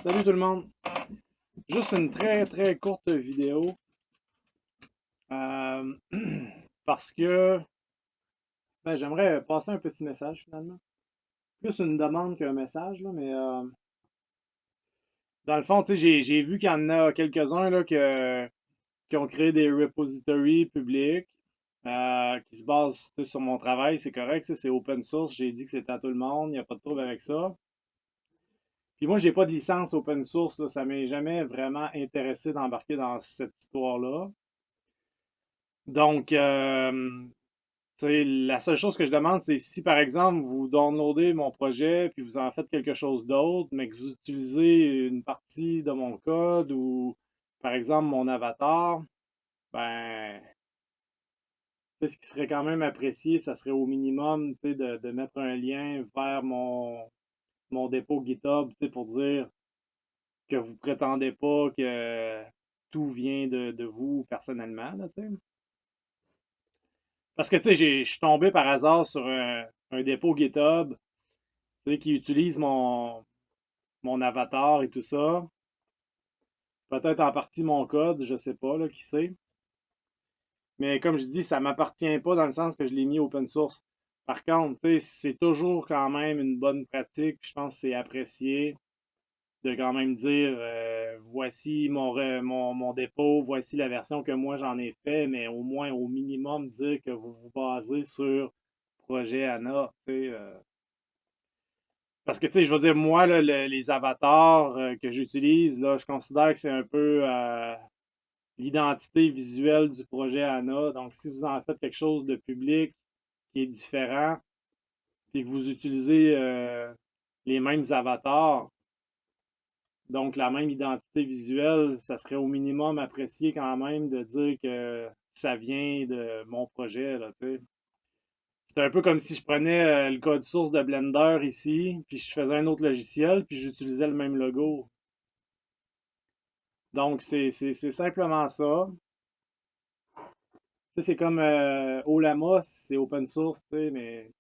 Salut tout le monde! Juste une très courte vidéo euh, parce que j'aimerais passer un petit message finalement. Plus une demande qu'un message, là, mais dans le fond, tu sais, j'ai vu qu'il y en a quelques-uns là, qui ont créé des repositories publics qui se basent tu sais, sur mon travail, c'est correct, ça, c'est open source, j'ai dit que c'était à tout le monde, il n'y a pas de trouble avec ça. Puis moi, j'ai pas de licence open source, là, ça m'est jamais vraiment intéressé d'embarquer dans cette histoire-là. Donc, tu sais, la seule chose que je demande, c'est si par exemple vous downloadez mon projet puis vous en faites quelque chose d'autre, mais que vous utilisez une partie de mon code ou par exemple mon avatar, ben, tu sais, ce qui serait quand même apprécié, ça serait au minimum, tu sais, de mettre un lien vers mon dépôt GitHub, tu sais, pour dire que vous prétendez pas que tout vient de vous personnellement, là, tu sais. Parce que, tu sais, je suis tombé par hasard sur un dépôt GitHub, tu sais, qui utilise mon avatar et tout ça. Peut-être en partie mon code, je sais pas, là, qui sait. Mais comme je dis, ça m'appartient pas dans le sens que je l'ai mis open source. Par contre, tu sais, c'est toujours quand même une bonne pratique. Je pense que c'est apprécié de quand même dire voici mon dépôt, voici la version que moi j'en ai fait, mais au moins au minimum dire que vous vous basez sur projet ANA, tu sais. Parce que, tu sais, je veux dire, moi, là, les avatars que j'utilise, là, je considère que c'est un peu l'identité visuelle du projet ANA. Donc, si vous en faites quelque chose de public qui est différent, puis que vous utilisez les mêmes avatars, donc la même identité visuelle, ça serait au minimum apprécié quand même de dire que ça vient de mon projet, là, tu sais. C'est un peu comme si je prenais le code source de Blender ici, puis je faisais un autre logiciel, puis j'utilisais le même logo. Donc, c'est simplement ça. Tu sais, c'est comme Olama, c'est open source, tu sais, mais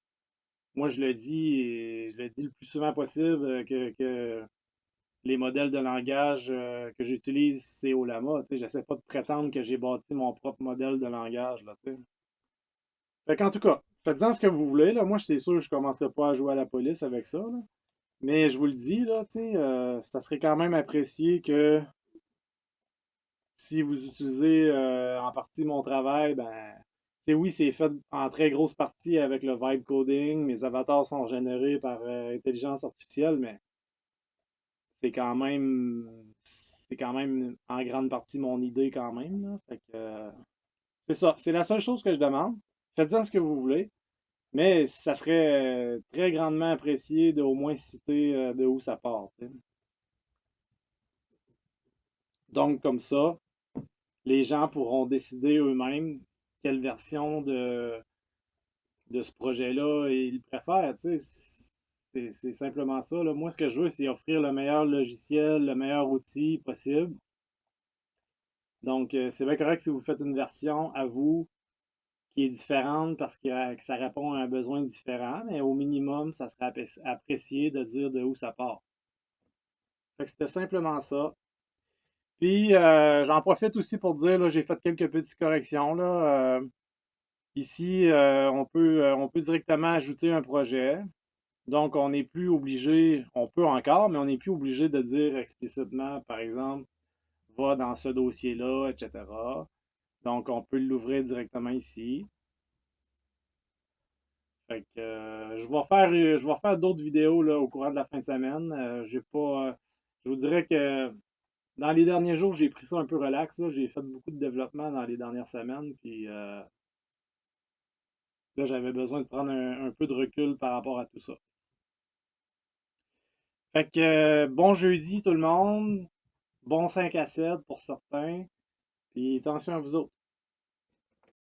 moi, je le dis, et je le dis le plus souvent possible que les modèles de langage que j'utilise, c'est Olama. Tu sais, j'essaie pas de prétendre que j'ai bâti mon propre modèle de langage, là, tu sais. Fait qu'en tout cas, faites-en ce que vous voulez, là. Moi, c'est sûr que je commencerai pas à jouer à la police avec ça, là. Mais je vous le dis, là, tu sais, ça serait quand même apprécié que si vous utilisez en partie mon travail, ben, c'est oui, c'est fait en très grosse partie avec le vibe coding. Mes avatars sont générés par intelligence artificielle, mais c'est quand même, c'est quand même en grande partie mon idée quand même, là. Fait que, c'est ça. C'est la seule chose que je demande. Faites-en ce que vous voulez, mais ça serait très grandement apprécié de au moins citer de où ça part, tu sais. Donc, comme ça, les gens pourront décider eux-mêmes quelle version de ce projet-là ils préfèrent. Tu sais. C'est simplement ça, là. Moi, ce que je veux, c'est offrir le meilleur logiciel, le meilleur outil possible. Donc, c'est bien correct si vous faites une version à vous qui est différente parce que ça répond à un besoin différent, mais au minimum, ça serait apprécié de dire de où ça part. Fait que c'était simplement ça. Puis, j'en profite aussi pour dire, là, j'ai fait quelques petites corrections, là. Ici, on peut directement ajouter un projet. Donc, on n'est plus obligé, on peut encore, mais on n'est plus obligé de dire explicitement, par exemple, va dans ce dossier-là, etc. Donc, on peut l'ouvrir directement ici. Fait que, je vais faire d'autres vidéos là, au courant de la fin de semaine. J'ai pas, je vous dirais que dans les derniers jours, j'ai pris ça un peu relax. Là. J'ai fait beaucoup de développement dans les dernières semaines. Puis là, j'avais besoin de prendre un peu de recul par rapport à tout ça. Fait que bon jeudi tout le monde. Bon 5 à 7 pour certains. Puis attention à vous autres.